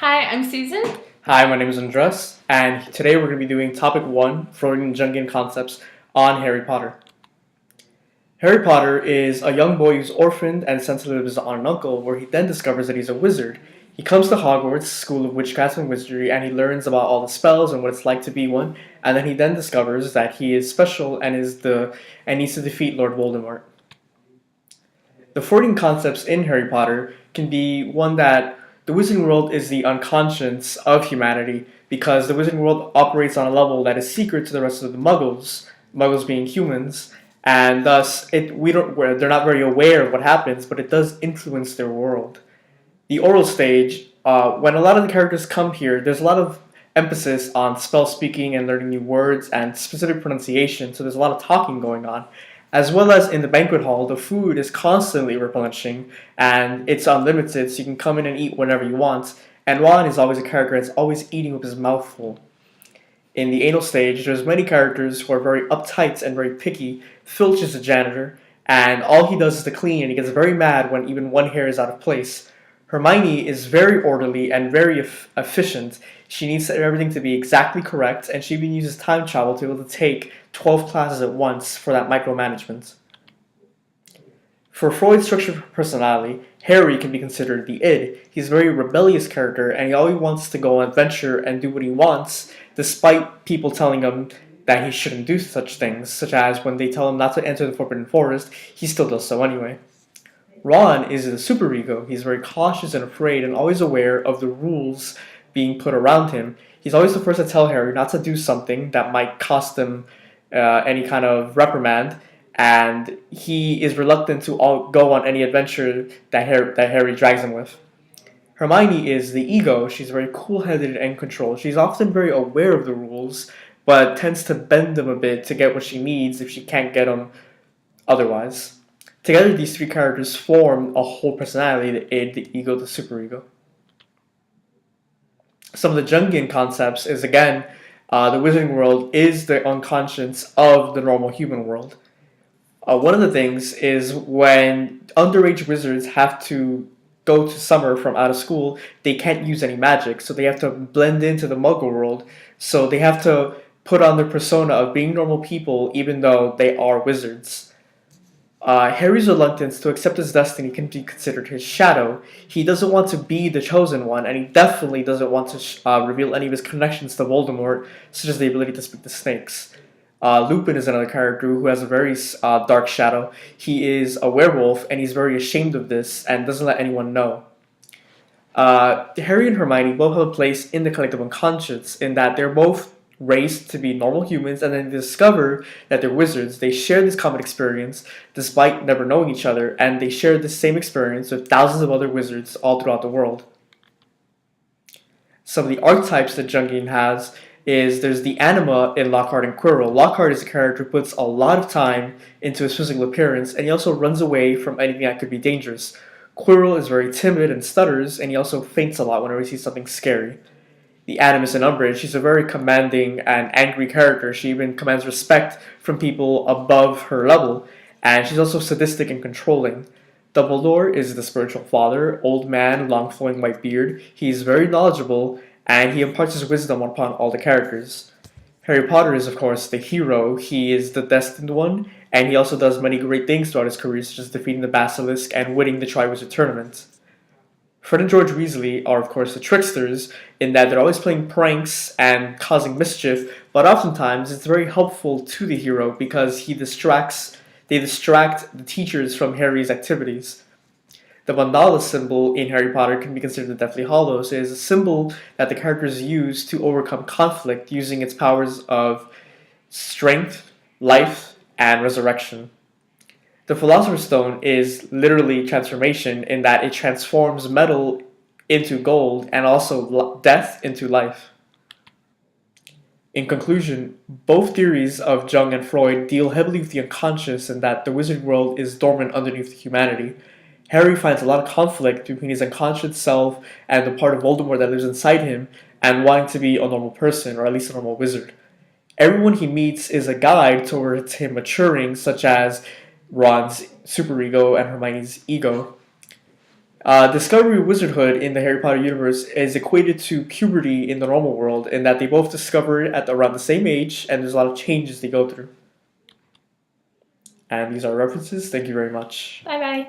Hi, I'm Susan. Hi, my name is Andres, and today we're going to be doing topic 1, Freuds and Jungian concepts on Harry Potter. Harry Potter is a young boy who's orphaned and sent to live with his aunt and uncle, where he then discovers that he's a wizard. He comes to Hogwarts, School of Witchcraft and Wizardry, and he learns about all the spells and what it's like to be one, and then he discovers that he is special and needs to defeat Lord Voldemort. The Freudian concepts in Harry Potter can be one that the Wizarding World is the unconscious of humanity because the Wizarding World operates on a level that is secret to the rest of the Muggles, Muggles being humans, and thus they're not very aware of what happens, but it does influence their world. The oral stage, when a lot of the characters come here, there's a lot of emphasis on spell speaking and learning new words and specific pronunciation, so there's a lot of talking going on. As well as in the banquet hall, the food is constantly replenishing and it's unlimited, so you can come in and eat whenever you want. And Ron is always a character that's always eating with his mouth full. In the anal stage, there's many characters who are very uptight and very picky. Filch is the janitor, and all he does is to clean, and he gets very mad when even one hair is out of place. Hermione is very orderly and very efficient. She needs everything to be exactly correct, and she even uses time travel to be able to take 12 classes at once for that micromanagement. For Freud's structured personality, Harry can be considered the id. He's a very rebellious character, and he always wants to go on adventure and do what he wants, despite people telling him that he shouldn't do such things, such as when they tell him not to enter the Forbidden Forest, he still does so anyway. Ron is the superego. He's very cautious and afraid and always aware of the rules being put around him. He's always the first to tell Harry not to do something that might cost him any kind of reprimand, and he is reluctant to go on any adventure that Harry drags him with. Hermione is the ego. She's very cool-headed and controlled. She's often very aware of the rules, but tends to bend them a bit to get what she needs if she can't get them otherwise. Together, these three characters form a whole personality: the id, the ego, the superego. Some of the Jungian concepts is, again, the Wizarding World is the unconscious of the normal human world. One of the things is when underage wizards have to go to summer from out of school, they can't use any magic, so they have to blend into the Muggle world. So they have to put on their persona of being normal people, even though they are wizards. Harry's reluctance to accept his destiny can be considered his shadow. He doesn't want to be the chosen one, and he definitely doesn't want to reveal any of his connections to Voldemort, such as the ability to speak to snakes. Lupin is another character who has a very dark shadow. He is a werewolf, and he's very ashamed of this and doesn't let anyone know. Harry and Hermione both have a place in the collective unconscious in that they're both raised to be normal humans, and then they discover that they're wizards. They share this common experience despite never knowing each other, and they share the same experience with thousands of other wizards all throughout the world. Some of the archetypes that Jungian has is there's the anima in Lockhart and Quirrell. Lockhart is a character who puts a lot of time into his physical appearance, and he also runs away from anything that could be dangerous. Quirrell is very timid and stutters, and he also faints a lot whenever he sees something scary. The Animus in Umbridge, she's a very commanding and angry character. She even commands respect from people above her level, and she's also sadistic and controlling. Dumbledore is the spiritual father, old man, long flowing white beard. He's very knowledgeable, and he imparts his wisdom upon all the characters. Harry Potter is, of course, the hero. He is the destined one, and he also does many great things throughout his career, such as defeating the Basilisk and winning the Triwizard Tournament. Fred and George Weasley are, of course, the tricksters, in that they're always playing pranks and causing mischief, but oftentimes it's very helpful to the hero because they distract the teachers from Harry's activities. The mandala symbol in Harry Potter can be considered the Deathly Hallows. It is a symbol that the characters use to overcome conflict using its powers of strength, life, and resurrection. The Philosopher's Stone is literally transformation in that it transforms metal into gold and also death into life. In conclusion, both theories of Jung and Freud deal heavily with the unconscious and that the wizard world is dormant underneath humanity. Harry finds a lot of conflict between his unconscious self and the part of Voldemort that lives inside him and wanting to be a normal person, or at least a normal wizard. Everyone he meets is a guide towards him maturing, such as Ron's superego and Hermione's ego. Discovery wizardhood in the Harry Potter universe is equated to puberty in the normal world, in that they both discover it at around the same age, and there's a lot of changes they go through. And these are references. Thank you very much. Bye bye.